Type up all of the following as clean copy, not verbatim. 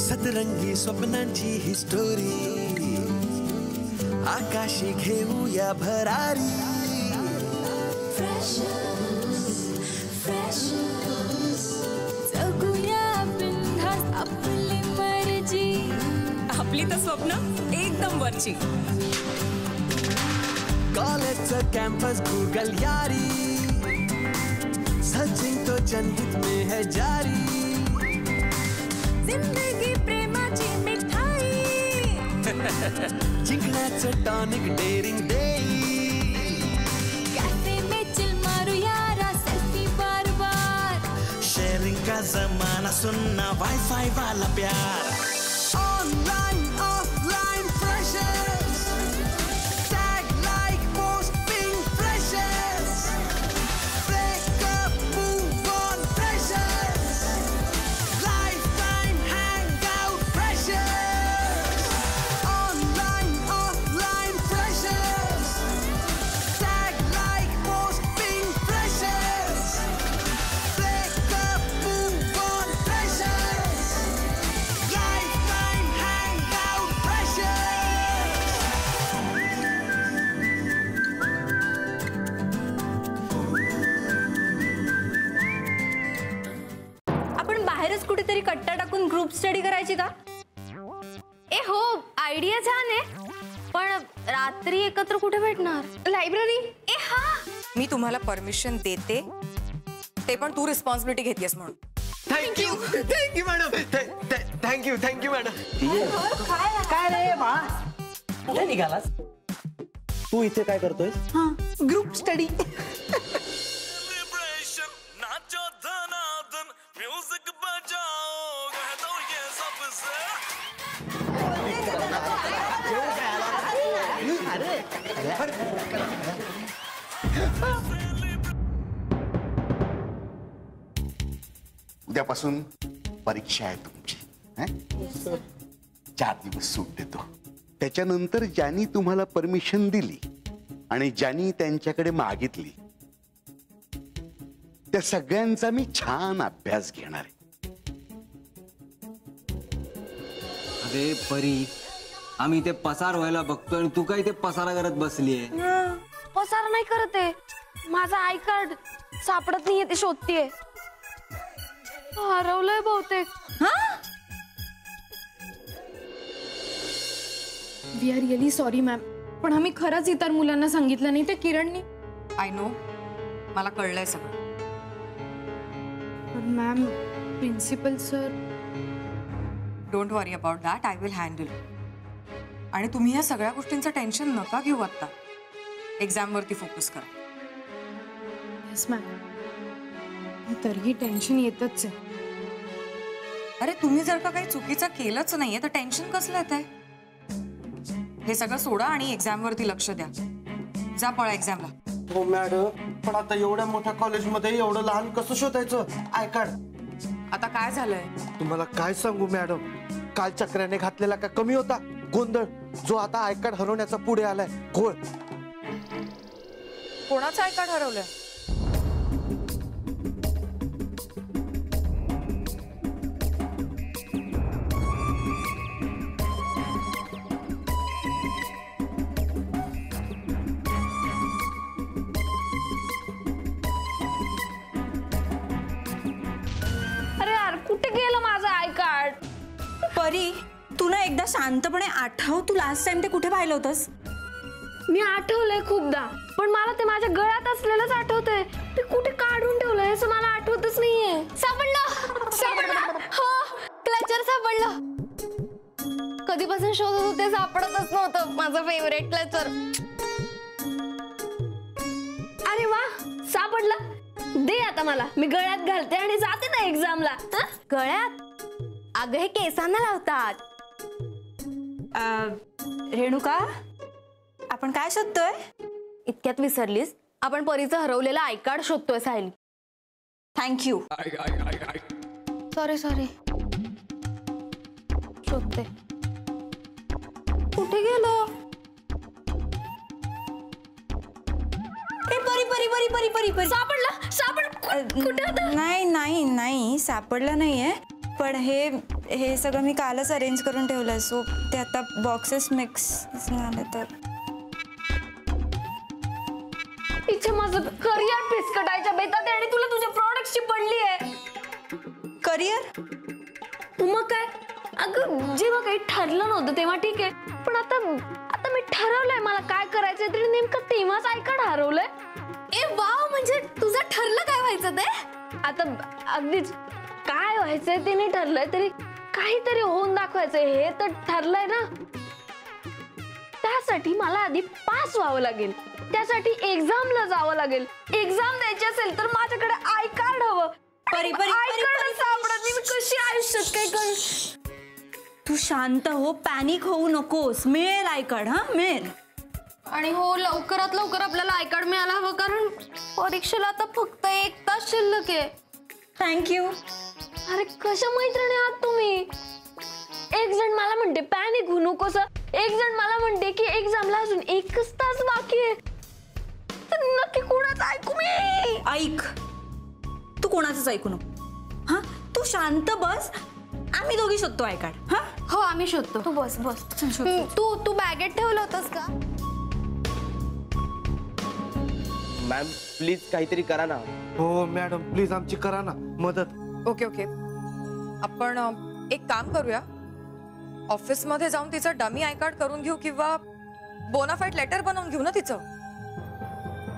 सतरंगी स्वप्नांची ही स्टोरी आकाशी घेऊया भरारी जगूया बिनधास्त आपली मर्जी आपली तर स्वप्न एकदम वरची कॉलेजचं कॅम्पस गूगल यारी सचिन तो जनहित में है जारी जिंदगी प्रेमाची मिठाई जिंकण्याचं टॉनिक डेअरिंग देई कैफे में चिल मारू यारा सेल्फी बार बार शेयरिंग का जमाना सुनना वाईफाई वाला प्यार online offline freshers tag like post ping freshers breakup move on freshers life time hang out freshers online offline freshers tag like post ping freshers breakup move on freshers life time hang out freshers आपण बाहेरच कुठेतरी कट्टा टाकून group study करायची का? ए हो, idea छान आहे, पण रात्री एकत्र कुठे भेटणार? लायब्ररी? ए हा, मी तुम्हाला परमिशन देते, ते पण तू रिस्पॉन्सिबिलिटी घेतेस म्हणून. Thank you madam. Thank you madam. काय रे बा कुठे निघालास तू इथे काय करतोय? Group study. नाचो धनादन म्यूजिक बजाओ कह दो ये सबसे उद्यापासून परीक्षा आहे तुमची. 4 दिवस सूट देतो. त्याच्यानंतर ज्यांनी तुम्हाला परमिशन दिली आणि ज्यांनी त्यांच्याकडे मागितली त्या सगळ्यांचा मी छान अभ्यास घेणार आहे. अरे परी, आम्ही ते पसार व्हायला बघतोय आणि तू काय ते पसारा करत बसलीये? पसार नाही करत आहे, माझा आय कार्ड सापडत नाहीये, ते शोधतीये. हरवलंय बहुतेक. We are really sorry ma'am, पण आम्ही खरंच इतर मुलांना सांगितलं नाही. ते किरणनी. आय नो, मला कळलंय सगळं. पण ma'am, principal sir. Don't worry about that, I will handle. आणि तुम्ही या सगळ्या गोष्टींचं टेन्शन नका घेऊ आता. एक्झाम वरती फोकस करा. येस मॅम, तरीही टेन्शन येतच आहे. अरे तुम्ही जर का काही चुकीचं केलंच नाहीये तर टेन्शन कसलं येतंय? हे सगळं सोडा आणि एक्झाम वरती लक्ष द्या. जा पळा एक्झामला. हो मॅडम, पण आता एवढ्या मोठ्या कॉलेजमध्ये एवढं लहान कसं शोधायचं आय कार्ड? आता काय झालंय? तुम्हाला काय सांगू मॅडम, काल चक्राने घातलेला का कमी होता गोंधळ, जो आता आय कार्ड हरवण्याचा पुढे आलाय घोळ. कोणाचं आय कार्ड हरवलंय? अरे यार, कुठे गेलं माझं आय कार्ड? परी, तू ना एकदा शांतपणे आठव, तू लास्ट टाइम ते कुठे पाहिलं होतंस? मी आठवलंय खूपदा, पण मला ते माझ्या गळ्यात असलेलंच आठवतंय. ते कुठे काढून ठेवलंय असं मला आठवतच नाहीये. सापडलं. हो, क्लचर सापडलं. कधीपासून शोधत होते, सापडतच नव्हतं माझं फेवरेट क्लचर. अरे वा, सापडलं. दे आता मला, मी गळ्यात घालते आणि जाते ना एक्झामला. गळ्यात? अगं हे केसांना लावतात. रेणुका, आपण काय शोधतोय? इतक्यात विसरलीस, आपण परीचं हरवलेलं आय कार्ड शोधतोय सायली. थँक्यू. सॉरी शोधते. कुठे गेलो? परी सापडलं. कुठे होतं? नाही सापडलं नाहीये, पण हे हे सगळं मी कालच अरेंज करून ठेवलंय, सो ते आता बॉक्सेस मिक्स झाले तर. इथे माझं करिअर फिसकटायच्या बेतात आहे आणि तुला तुझ्या प्रॉडक्टची पडली आहे. करिअर? मग काय, अगं जेव्हा काही ठरलं नव्हतं तेव्हा ठीक आहे, पण आता मी ठरवलंय मला काय करायचंय, तरी नेमकं तेव्हाच आयकार्ड हरवलंय. ए वाव, म्हणजे तुझं ठरलं काय व्हायचं ते? आता अगदीच काय व्हायचंय ते नाही ठरलंय, तरी काहीतरी होऊन दाखवायचंय हे तर ठरलंय ना. त्यासाठी मला आधी पास व्हावं लागेल, त्यासाठी एक्झामला जावं लागेल. एक्झाम द्यायची असेल तर माझ्याकडे आय कार्ड हवं. आयकार्ड सापडत नाही, मी कशी आयुष्यात काय कर. तू शांत हो, पॅनिक होऊ नकोस. मिळेल आय कार्ड. हा मिळेल. आणि हो, लवकरात लवकर आपल्याला आय कार्ड मिळायला हवं, कारण परीक्षेला आता फक्त 1 तास शिल्लक आहे. थँक्यू. अरे कशा मैत्रिणी आहात तुम्ही. एक जण मला म्हणते पॅनिक होऊ नकोस, एक जण मला म्हणते की एक्झामला अजून 1च तास बाकी आहे. तर नक्की कोणाचं ऐकू मी? ऐक, तू कोणाचंच ऐकू नको. हा, तू शांत बस. आम्ही दोघी शोधतो आय कार्ड. हा हो, आम्ही शोधतो. तू बस बस. तू बॅगेत ठेवलं होतंस का? मॅम प्लीज काहीतरी करा ना. हो मॅडम, प्लीज आमची करा ना मदत. ओके ओके, आपण एक काम करूया, ऑफिस मध्ये जाऊन तिचं डमी आय कार्ड करून घेऊ किंवा बोनाफाईड लेटर बनवून घेऊ ना तिचं.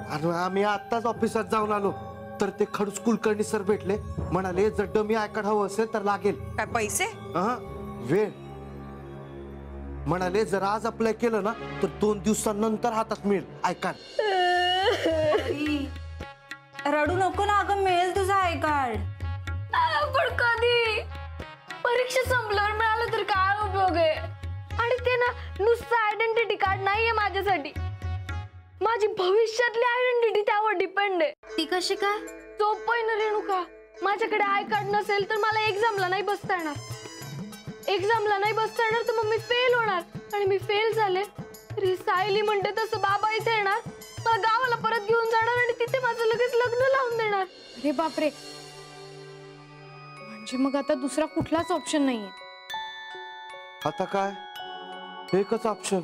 आणि आम्ही आताच ऑफिसात जाऊन आलो तर ते खडूस कुलकर्णी सर भेटले, म्हणाले जर डमी आय कार्ड हवं असेल तर लागेल. काय पैसे? वेळ. म्हणाले जर आज अप्लाय केलं ना तर 2 दिवसांनंतर हातात मिळेल आय कार्ड. रडू नको ना अगं, मिळेल तुझं आय कार्ड. पण कधी? परीक्षा संपल्यावर मिळालं तर काय उपयोग आहे. आणि ते ना नुसतं आयडेंटिटी कार्ड नाहीये माझ्यासाठी, माझी भविष्यातली आयडेंटिटी त्यावर डिपेंड आहे. ती कशी काय? सोपं आहे ना रेणुका. माझ्याकडे आय कार्ड नसेल तर मला एक्झामला नाही बसता येणार. एक्झामला नाही बसता येणार तर मग मी फेल होणार, आणि मी फेल झाले तरी सायली म्हणते तसं बाबा इथे येणार, मला गावाला परत घेऊन जाणार आणि तिथे माझं लगेच लग्न लावून देणार. अरे बापरे, म्हणजे मग आता दुसरा कुठलाच ऑप्शन नाहीये. आता काय, एकच ऑप्शन.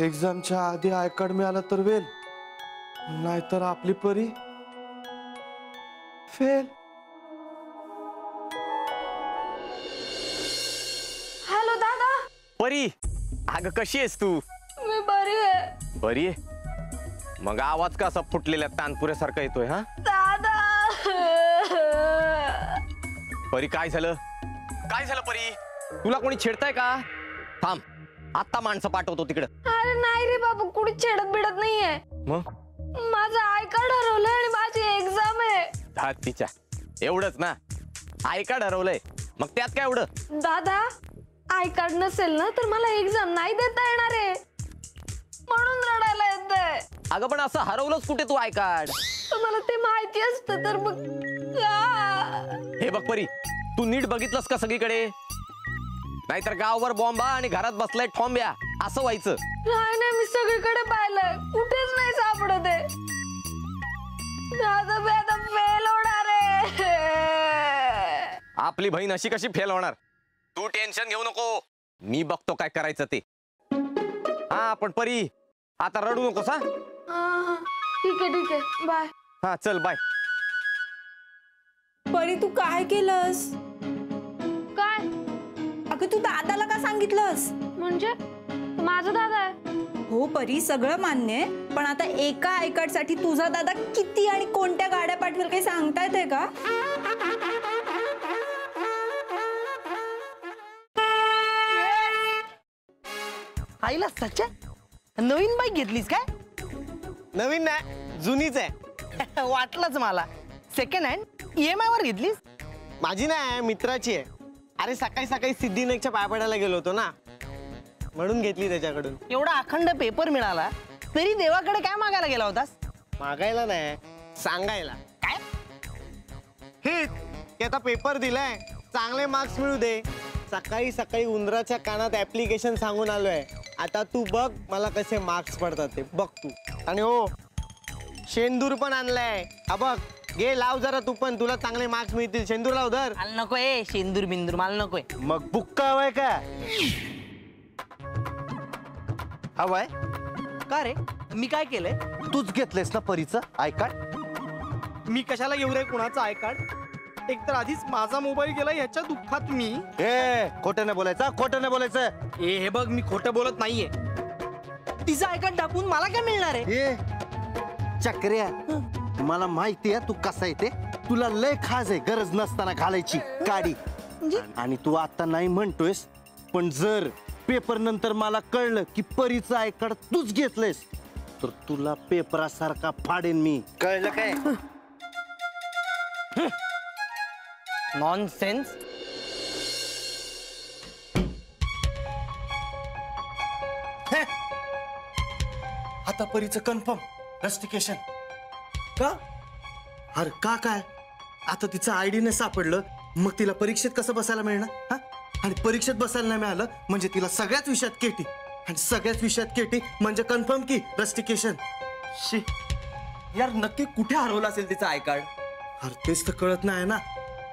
एक्झामच्या आधी आय कार्ड मिळालं तर वेल, नाहीतर आपली परी फेल. हॅलो दादा. परी, अगं कशी आहेस तू? मी बरी आहे. बरी आहे? मग आवाज कसा फुटलेल्या तानपुऱ्यासारखा येतोय? हा दादा. परी काय झालं? काय झालं परी? तुला कोणी छेडताय का? थांब, आता माणसं पाठवतो तिकडं. अरे नाही रे बाबू, कुणी छेडत बिडत नाहीये. मग माझं आय कार्ड हरवलंय आणि माझी एक्झाम आहे. तिच्या एवढंच ना? आय कार्ड हरवलंय, मग त्यात काय एवढं? दादा, आय कार्ड नसेल ना तर मला एक्झाम नाही देता येणार आहे, म्हणून रडायला येतंय. अगं पण असं हरवलंच कुठे तू आय कार्ड? मला ते माहिती असतं तर मग. हे बघ परी, तू नीट बघितलंस का सगळीकडे? नाहीतर गावभर बॉम्बा आणि घरात बसलाय ठोंब्या असं व्हायचं. नाही, मी सगळीकडे पाहिलंय, कुठेच नाही सापडत आहे. दादा, मी आता फेल होणार आहे. आपली बहीण अशी कशी फेल होणार? तू टेन्शन घेऊ नको, मी बघतो काय करायचं ते. हा पण परी, आता रडू नकोस. हा ठीक आहे, बाय. हा चल बाय. परी, तू काय केलंस? काय? अगं तू दादाला का सांगितलंस? म्हणजे माझा दादा आहे. हो परी, सगळं मान्य आहे, पण आता एका आय कार्ड साठी तुझा दादा किती आणि कोणत्या गाड्या पाठवेल काही सांगता येते का? आईला सच्चा नवीन बाईक घेतलीस काय? नवीन नाही, जुनीच आहे. वाटलंच मला. सेकंड हँड EMI वर घेतलीस? माझी नाही, मित्राची आहे. अरे सकाळी सकाळी सिद्धिविनायकच्या पाया पडायला गेलो होतो ना, म्हणून घेतली त्याच्याकडून. एवढा अखंड पेपर मिळाला तरी देवाकडे काय मागायला गेला होतास? मागायला नाही, सांगायला. काय? हेच की आता पेपर दिलाय, चांगले मार्क्स मिळू दे. सकाळी सकाळी उंदराच्या कानात ऍप्लिकेशन सांगून आलोय. आता तू बघ मला कसे मार्क्स पडतात ते बघ तू. आणि हो, शेंदूर पण आणलाय. हा बघ घे लाव जरा तू पण, तुला चांगले मार्क्स मिळतील. शेंदूर लाव धर. मला नकोय शेंदूर बिंदूर, मला नकोय. मग बुक्का हवाय का? हवाय? का रे मी काय केलंय? तूच घेतलंयस ना परीचं आय कार्ड? मी कशाला घेऊ रे कुणाचं आय कार्ड? एक तर आधीच माझा मोबाईल गेला ह्याच्या दुःखात मी. ए खोटं नाही बोलायचं, खोटं नाही बोलायचं. हे बघ मी खोटं बोलत नाहीये. तिचं आय कार्ड दाखवून मला काय मिळणार आहे? ए चक्र्या, मला माहिती आहे तू कसा आहे ते. तुला लय खाज आहे गरज नसताना घालायची काडी. आणि तू आता नाही म्हणतोयस, पण जर पेपर नंतर मला कळलं की परीचं आय कार्ड तूच घेतलंयस तर तुला पेपरासारखा फाडेन मी. कळलं काय? नॉनसेन्स. आता परीचं कन्फर्म रस्टिकेशन का? अरे का काय? आता तिचं आयडी नाही सापडलं मग तिला परीक्षेत कसं बसायला मिळणार? हा, आणि परीक्षेत बसायला नाही मिळालं म्हणजे तिला सगळ्याच विषयात केटी, आणि सगळ्याच विषयात केटी म्हणजे कन्फर्म की रस्टिकेशन. शी यार नक्की कुठे हरवलं असेल तिचं आय कार्ड? अरे तेच तर कळत नाही ना.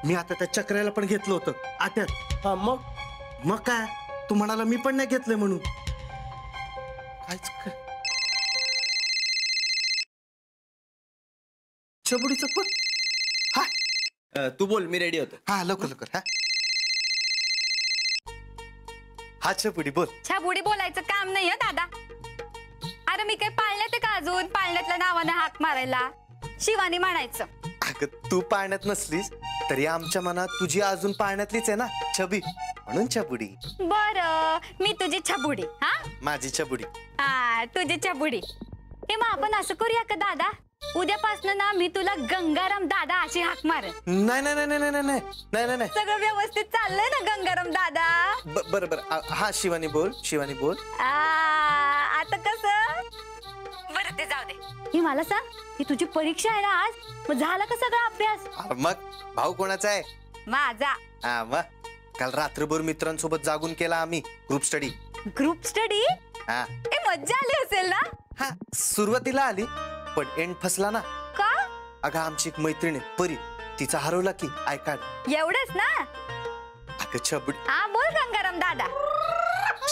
मी आता त्या चक्राला पण घेतलं होतं आट्यात. हा मग काय तू म्हणाला मी पण नाही घेतलंय म्हणून. कायच छबुडीचं पण. हा तू बोल मी रेडी होतो. हा लवकर लवकर. हा हा छबुडी बोल. छबुडी बोलायचं काम नाही हं दादा. अरे मी काय पाळण्यात आहे का अजून? पाळण्यातल्या नावाने हाक मारायला शिवानी म्हणायचं. अगं तू पाळण्यात नसलीस तरी आमच्या मनात तुझी अजून पाळण्यातलीच आहे ना छबी, म्हणून छबुडी. बर मी तुझी छबुडी. हा माझी छबुडी. हा तुझी छबुडी. हे मग आपण असं करूया का दादा, उद्यापासून ना मी तुला गंगाराम दादा अशी हाक मार. नाही नाही नाही नाही नाही नाही नाही. सगळं व्यवस्थित चाललंय ना गंगाराम दादा? बरं बरं. हा शिवानी बोल, शिवानी बोल. आता कसं? बरं ते जाऊ दे. हे मला सांग, ही तुझी परीक्षा आहे ना आज, मग झाला का सगळा अभ्यास? मग भाऊ कोणाचा आहे? माझा. हा मग काल रात्रभर मित्रांसोबत जागून केला आम्ही ग्रुप स्टडी. Group study? हा मज्जा आली असेल ना? हा सुरुवातीला आली पण एंड फसला ना. का? अगं आमची एक मैत्रीण आहे परी, तिचा हरवला की आय कार्ड. एवढंच ना? अगं छबडी. हा बोल गंगाराम दादा.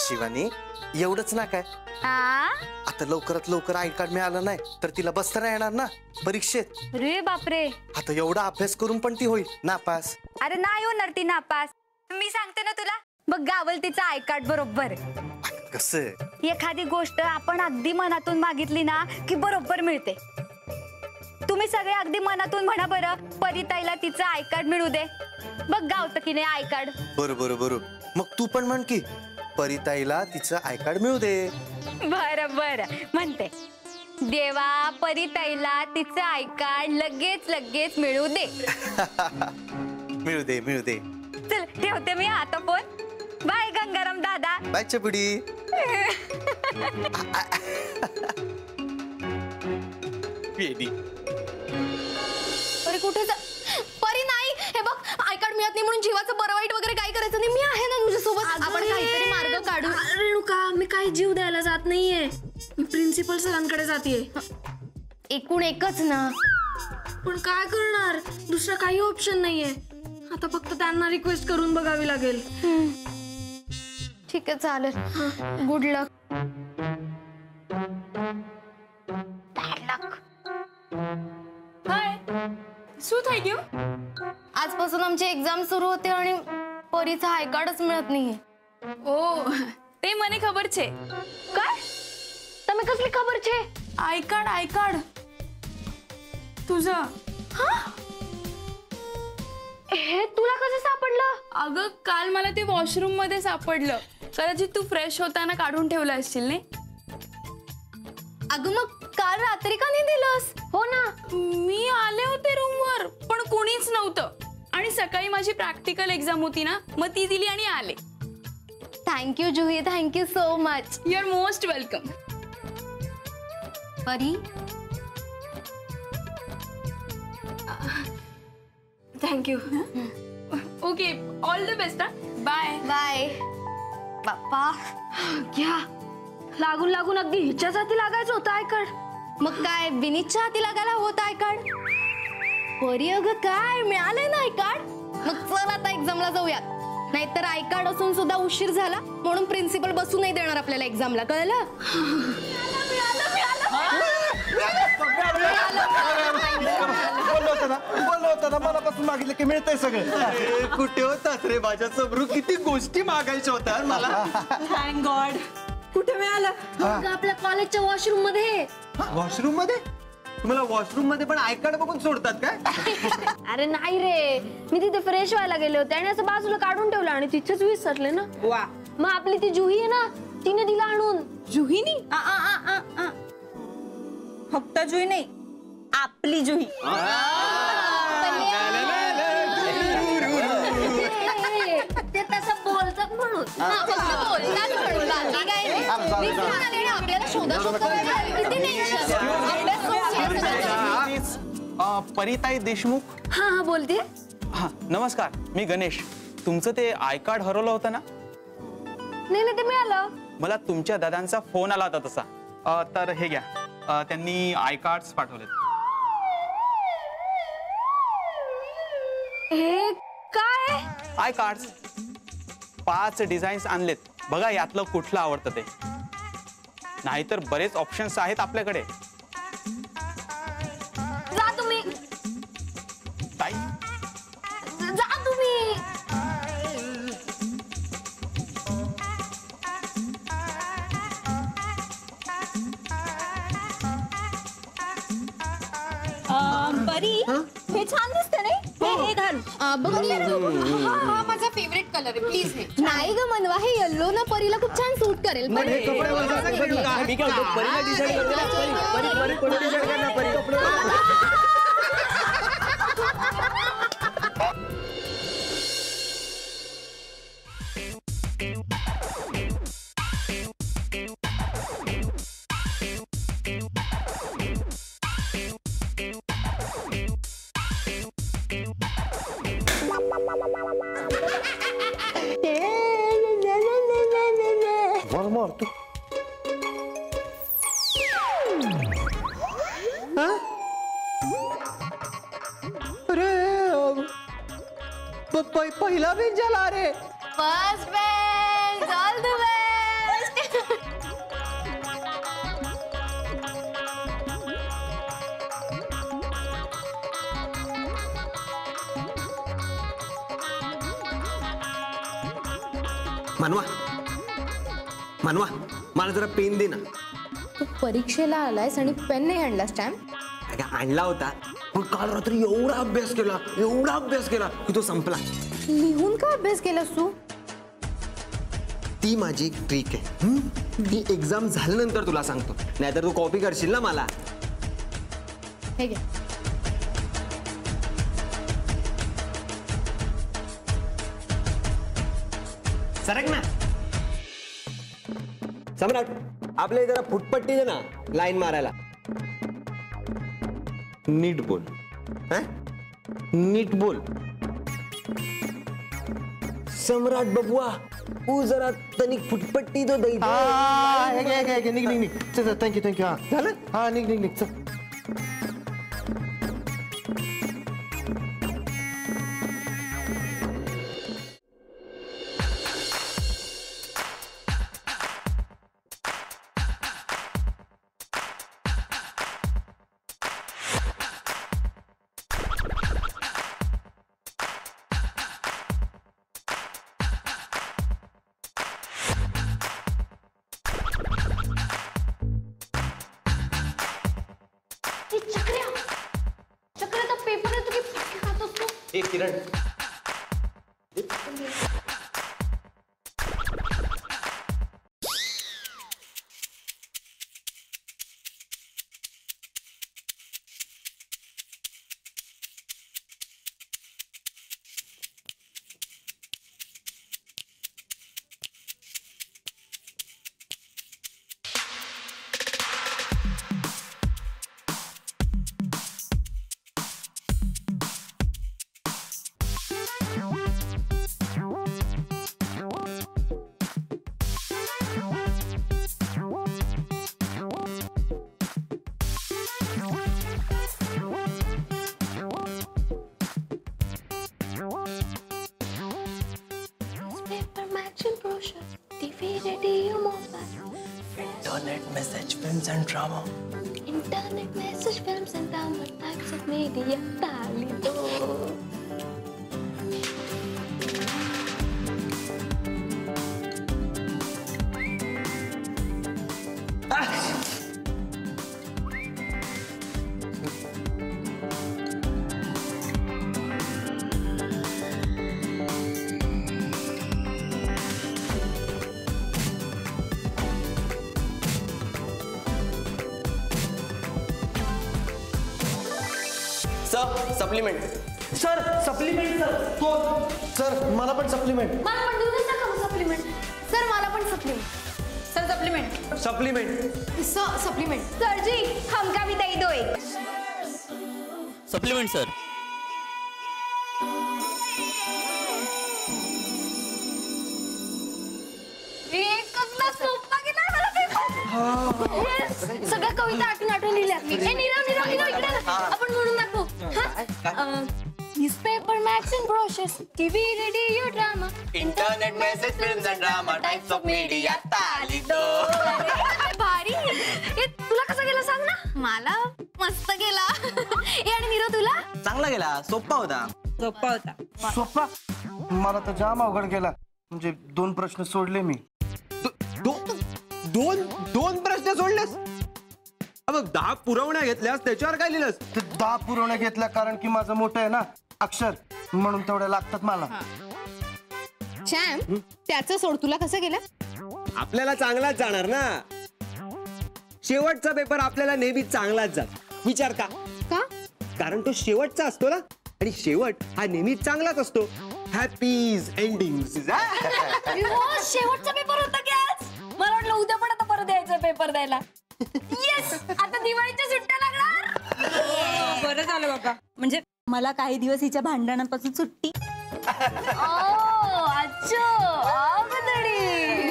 शिवानी एवढंच ना काय, आता लवकरात लवकर आय कार्ड मिळालं नाही तर तिला बसता नाही येणार ना परीक्षेत. रे बापरे. आता एवढा अभ्यास करून पण ती होईल नापास. अरे नाही होणार ती नापास, मी सांगते ना तुला. बघ गावल तिचं आय कार्ड बरोबर. कसं? एखादी गोष्ट आपण अगदी मनातून मागितली ना की बरोबर मिळते. तुम्ही सगळे अगदी मनातून म्हणा बरं, परिताईला तिचं आय कार्ड मिळू दे. बघ गावतं की नाही आय कार्ड. बरोबर बरोबर. मग तू पण म्हण की परिताईला तिचं आय कार्ड मिळू दे. बरं बरं म्हणते. देवा परिताईला तिचं आय कार्ड लगेच लगेच मिळू दे. मिळू दे मिळू दे. चल ठेवते मी आता फोन. बाय गंगाराम दादा. बाय छबुडी. अरे कुठे जा परी? नाही हे बघ, आय कार्ड मिळत नाही म्हणून जीवाचं बरं वाईट वगैरे काही करायचं नाही. मी आहे ना तुझ्यासोबत. आपण काहीतरी मार्ग काढू. रेणुका मी काही जीव द्यायला जात नाहीये. मी प्रिन्सिपल सरांकडे जातेय. एकूण एकच ना. पण काय करणार, दुसरा काही ऑप्शन नाहीये. आता फक्त त्यांना रिक्वेस्ट करून बघावी लागेल. ठीक आहे चालेल. गुड लक. हाय શું થઈ ગયું? आजपासून आमची एक्झाम सुरू होते आणि परीचा आय कार्डच मिळत नाहीये. ઓ તે મને ખબર છે. काय? તમે कसली खबर છે? आय कार्ड तुझं. हे तुला कसं सापडलं? अगं काल मला ते वॉशरूम मध्ये सापडलं. कदाचित तू फ्रेश होताना काढून ठेवलं असशील ने. अगं मग काल रात्री का नाही दिलंस? हो ना, मी आले होते रूमवर पण कोणीच नव्हतं. आणि सकाळी माझी प्रॅक्टिकल एक्झाम होती ना, मग ती दिली आणि आले. Thank you Juhi, thank you so much. You are most welcome. Pari thank you. Okay all the best. Bye bye. Bappa घ्या. लागून लागून अगदी हिच्यासाठी लागायचं होतं आय कार्ड. मग काय विनीतच्या हाती लागायला होत आय कार्ड? परी अगं काय मिळालंय ना आय कार्ड? मग चल आता एक्झामला जाऊयात. नाहीतर आय कार्ड असून सुद्धा उशीर झाला म्हणून प्रिन्सिपल बसू नाही देणार आपल्याला एक्झामला, कळलं? बोललो होतं ना मनापासून मागितलं की मिळतंय सगळं. कुठे होतात रे माझ्या समरू, किती गोष्टी मागायच्या होत्या मला. Thank God. कुठे मिळालं? आपल्या कॉलेजच्या वॉशरूम मध्ये. वॉशरूम मध्ये? तुम्हाला वॉशरूम मध्ये पण आय कार्ड बघून सोडतात काय? अरे नाही रे, मी तिथे फ्रेश व्हायला गेले होते आणि असं बाजूला काढून ठेवलं आणि तिथेच विसरले ना. वा. मग आपली ती जुही आहे ना, तिने दिला आणून. जुहीनी? फक्त जुही नाही, आपली जुही. ते तसं बोलतात म्हणून. आपल्याला शोधा परिताई देशमुख. हा हा बोलते. हा नमस्कार, मी गणेश. तुमचं ते आय कार्ड हरवलं होतं ना? नाही ते मिळालं. मला तुमच्या दादांचा फोन आला होता तसा. तर हे घ्या, त्यांनी आय कार्ड पाठवलेत. हे काय? आय कार्ड 5 डिझाईन्स आणलेत. बघा यातलं कुठलं आवडतं ते. नाहीतर बरेच ऑप्शन्स आहेत आपल्याकडे. जा तुम्ही. ताई जा तुम्ही. परी, हे छान दिसतं नाही? हे घाल. बघ हा माझा फेवरेट कलर आहे, प्लीज. नाही ग मनवा, हे येल्लो ना परीला खूप छान सूट करेल. मारतो. अरे पहिला बेंच झाला रे. First bench, all the best. मानवा मला जरा पेन दे ना. तू परीक्षेला आलायस आणि पेन नाही आणला स्टॅम्प? आणला होता पण काल रात्री एवढा अभ्यास केला की तो संपला. लिहून का अभ्यास केलास तू? ती माझी एक ट्रिक आहे. ती एक्झाम झाल्यानंतर तुला सांगतो, नाहीतर तू कॉपी करशील ना मला. हे घे. सरक ना. सम्राट, आपल्या जरा फुटपट्टी दे ना लाईन मारायला. नीट बोल. नीट बोल. सम्राट बबुआ, तू जरा तनिक फुटपट्टी तो दे. निघ. चल थँक्यू. हा झालं. हा निघ चल. चक्र तो पेपर आहे, तू फटके खातोस तू. एक किरण. Radio Mobile. Internet message films and drama. Internet message films and drama types of media. Talido. Supplement sir supplement sir मला पण सप्लिमेंट. मला पण देऊ नका सप्लिमेंट. सर मला पण supplement. Sir supplement. Supplement supplement. Sir ji हमका भी दे दो एक. Supplement sir. सगळ्या कविता आठवून लिहिल्यात मी. नीरव इकडे आपण म्हणून दाखवू. Newspaper, magazine, brochures, TV, radio, drama. Internet message films and drama types of media. Talido. भारी. ए तुला कसा गेला सांग ना. मला मस्त गेला. ए आणि नीरव तुला चांगला गेला. सोपा होता. सोपा. मला तर जाम अवघड गेला. म्हणजे 2 प्रश्न सोडले मी. दोन प्रश्न सोडलेस? मग 10 पुरवण्या घेतल्यास त्याच्यावर काय लिहिलंस? 10 पुरवण्या घेतल्या कारण की माझं मोठं आहे ना अक्षर, म्हणून तेवढ्या लागतात मला. शॅम त्याचं सोड. तुला कसं गेलं? आपल्याला चांगलाच जाणार ना. शेवटचा पेपर आपल्याला नेहमी चांगलाच जात. विचार का? कारण तो शेवटचा असतो ना, आणि शेवट हा नेहमी चांगलाच असतो. हॅपीज एंडिंग्स. शेवटचा पेपर होता की आज. मला वाटलं उद्या पण आता परत यायचं पेपर द्यायला. येस, आता दिवाळीच्या सुट्ट्या लागणार. बरं झालं बाबा, म्हणजे मला काही दिवस हिच्या भांडणापासून सुट्टी.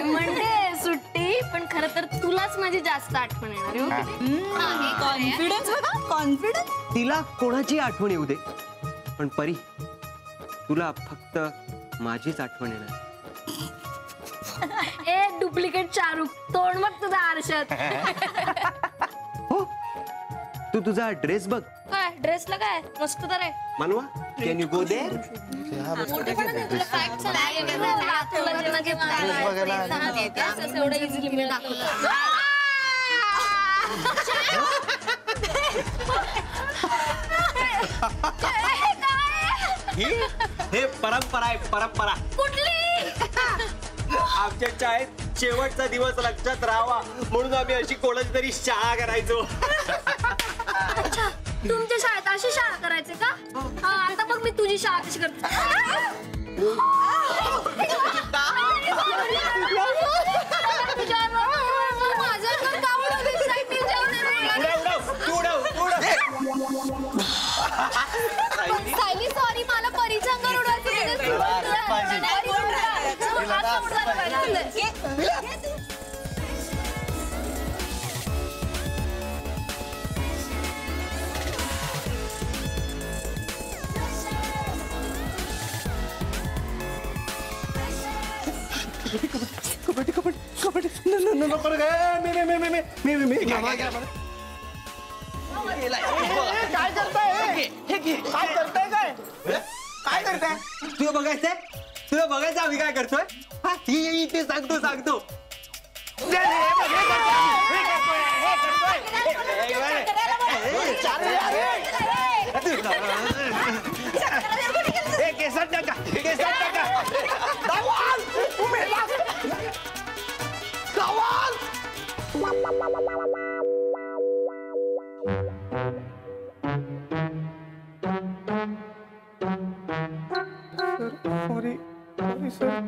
म्हणजे सुट्टी, पण खरं तर तुलाच माझी जास्त आठवण येणार. कॉन्फिडन्स बघा, कॉन्फिडन्स. तिला कोणाची आठवण येऊ दे, पण परी तुला फक्त माझीच आठवण येणार. ए डुप्लिकेट शाहरुख, तोंड मग तुझा आरशात. हो, तू तुझा ड्रेस बघ. काय ड्रेसला काय मस्त तर आहे. मानवा, कॅन यू गो देअर? हे परंपरा आहे, परंपरा. कुठली? आमच्या शाळेत शेवटचा दिवस लक्षात राहावा म्हणून आम्ही अशी कोणाची तरी शाळा करायचो. अच्छा, तुमच्या शाळेत अशी शाळा करायची का? हा, आता बघ मी तुझी शाळा कशी करते. सायली सॉरी, मला परीच्या अंगावर उडवायचं. काय करताय? तुला बघायचंय? तुला बघायचं आम्ही काय करतोय? ते सांगतो. केसात टाका. Sorry sir.